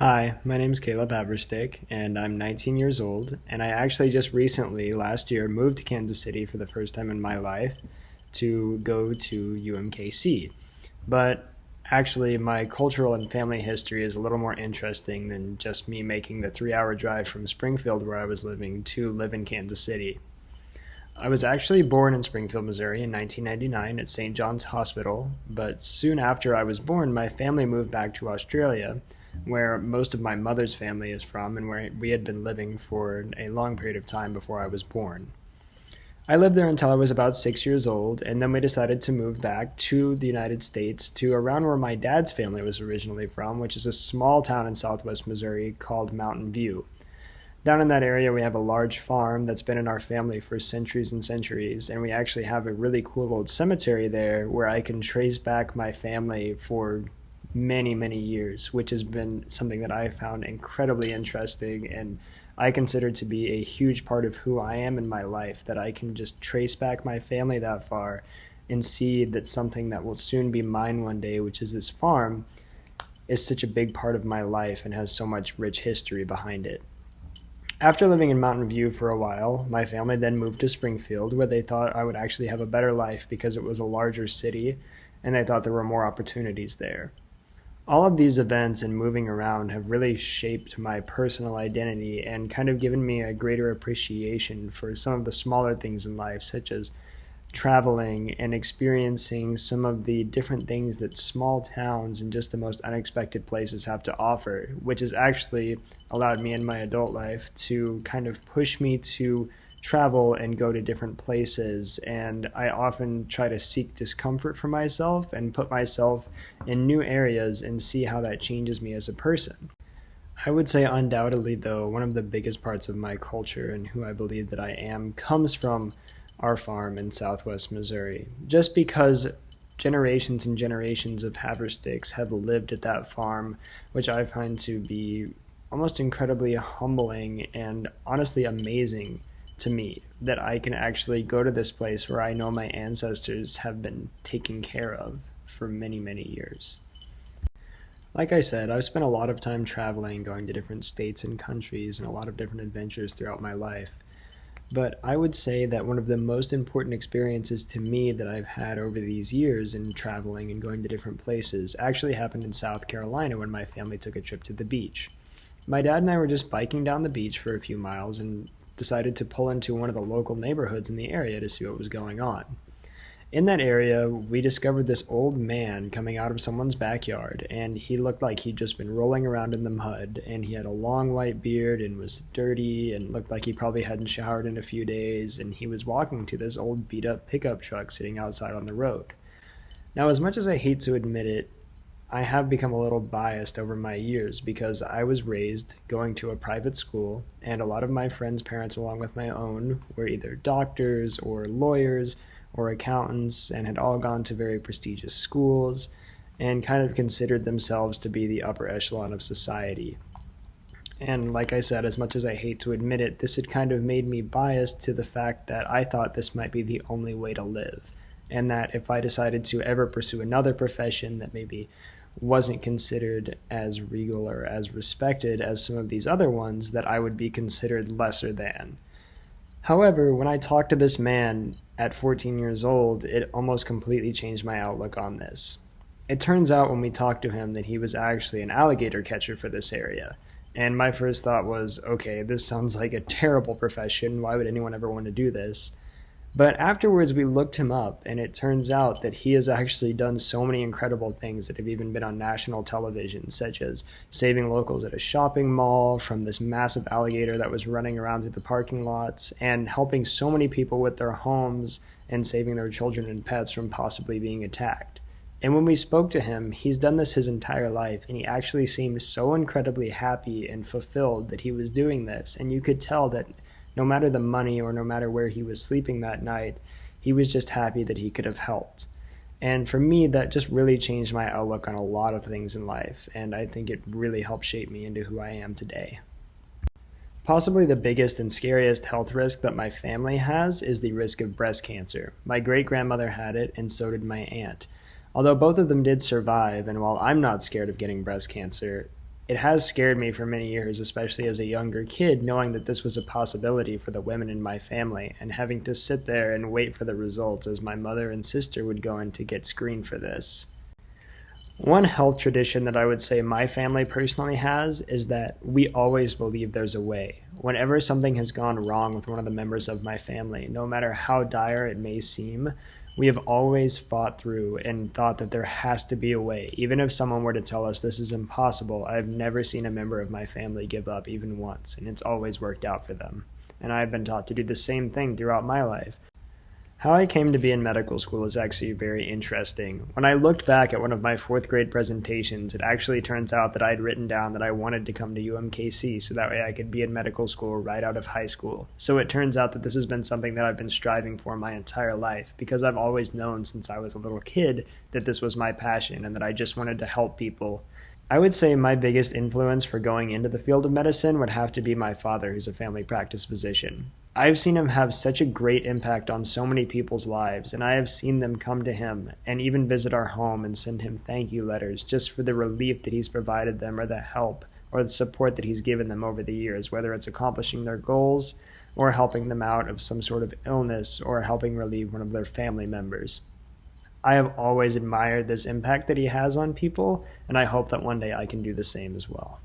Hi, my name is Caleb Haverstick, and I'm 19 years old. And I actually just recently, last year, moved to Kansas City for the first time in my life to go to UMKC. But actually, my cultural and family history is a little more interesting than just me making the 3 hour drive from Springfield, where I was living, to live in Kansas City. I was actually born in Springfield, Missouri in 1999 at St. John's Hospital, but soon after I was born, my family moved back to Australia, where most of my mother's family is from and where we had been living for a long period of time before I was born. I lived there until I was about 6 years old, and then we decided to move back to the United States to around where my dad's family was originally from, which is a small town in southwest Missouri called Mountain View. Down in that area, we have a large farm that's been in our family for centuries and centuries, and we actually have a really cool old cemetery there where I can trace back my family for many, many years, which has been something that I found incredibly interesting and I consider to be a huge part of who I am in my life, that I can just trace back my family that far and see that something that will soon be mine one day, which is this farm, is such a big part of my life and has so much rich history behind it. After living in Mountain View for a while, my family then moved to Springfield, where they thought I would actually have a better life because it was a larger city and they thought there were more opportunities there. All of these events and moving around have really shaped my personal identity and kind of given me a greater appreciation for some of the smaller things in life, such as traveling and experiencing some of the different things that small towns and just the most unexpected places have to offer, which has actually allowed me in my adult life to kind of push me to travel and go to different places. And I often try to seek discomfort for myself and put myself in new areas and see how that changes me as a person. I would say, undoubtedly, though, one of the biggest parts of my culture and who I believe that I am comes from our farm in southwest Missouri. Just because generations and generations of Haversticks have lived at that farm, which I find to be almost incredibly humbling and honestly amazing to me, that I can actually go to this place where I know my ancestors have been taken care of for many, many years. Like I said, I've spent a lot of time traveling, going to different states and countries, and a lot of different adventures throughout my life. But I would say that one of the most important experiences to me that I've had over these years in traveling and going to different places actually happened in South Carolina when my family took a trip to the beach. My dad and I were just biking down the beach for a few miles and decided to pull into one of the local neighborhoods in the area to see what was going on. In that area, we discovered this old man coming out of someone's backyard, and he looked like he'd just been rolling around in the mud, and he had a long white beard and was dirty and looked like he probably hadn't showered in a few days, and he was walking to this old beat up pickup truck sitting outside on the road. Now, as much as I hate to admit it, I have become a little biased over my years because I was raised going to a private school, and a lot of my friends' parents, along with my own, were either doctors or lawyers or accountants and had all gone to very prestigious schools and kind of considered themselves to be the upper echelon of society. And like I said, as much as I hate to admit it, this had kind of made me biased to the fact that I thought this might be the only way to live. And that if I decided to ever pursue another profession that maybe wasn't considered as regal or as respected as some of these other ones, that I would be considered lesser than. However, when I talked to this man at 14 years old, it almost completely changed my outlook on this. It turns out when we talked to him that he was actually an alligator catcher for this area. And my first thought was, okay, this sounds like a terrible profession. Why would anyone ever want to do this? But afterwards, we looked him up, and it turns out that he has actually done so many incredible things that have even been on national television, such as saving locals at a shopping mall from this massive alligator that was running around through the parking lots, and helping so many people with their homes and saving their children and pets from possibly being attacked. And when we spoke to him, he's done this his entire life, and he actually seemed so incredibly happy and fulfilled that he was doing this. And you could tell that no matter the money or no matter where he was sleeping that night, he was just happy that he could have helped. And for me, that just really changed my outlook on a lot of things in life, and I think it really helped shape me into who I am today. Possibly the biggest and scariest health risk that my family has is the risk of breast cancer. My great grandmother had it, and so did my aunt. Although both of them did survive, and while I'm not scared of getting breast cancer, it has scared me for many years, especially as a younger kid, knowing that this was a possibility for the women in my family and having to sit there and wait for the results as my mother and sister would go in to get screened for this. One health tradition that I would say my family personally has is that we always believe there's a way. Whenever something has gone wrong with one of the members of my family, no matter how dire it may seem, we have always fought through and thought that there has to be a way. Even if someone were to tell us this is impossible, I've never seen a member of my family give up even once, and it's always worked out for them. And I've been taught to do the same thing throughout my life. How I came to be in medical school is actually very interesting. When I looked back at one of my fourth grade presentations, it actually turns out that I'd written down that I wanted to come to UMKC so that way I could be in medical school right out of high school. So it turns out that this has been something that I've been striving for my entire life because I've always known since I was a little kid that this was my passion and that I just wanted to help people. I would say my biggest influence for going into the field of medicine would have to be my father, who's a family practice physician. I've seen him have such a great impact on so many people's lives, and I have seen them come to him and even visit our home and send him thank you letters just for the relief that he's provided them or the help or the support that he's given them over the years, whether it's accomplishing their goals or helping them out of some sort of illness or helping relieve one of their family members. I have always admired this impact that he has on people, and I hope that one day I can do the same as well.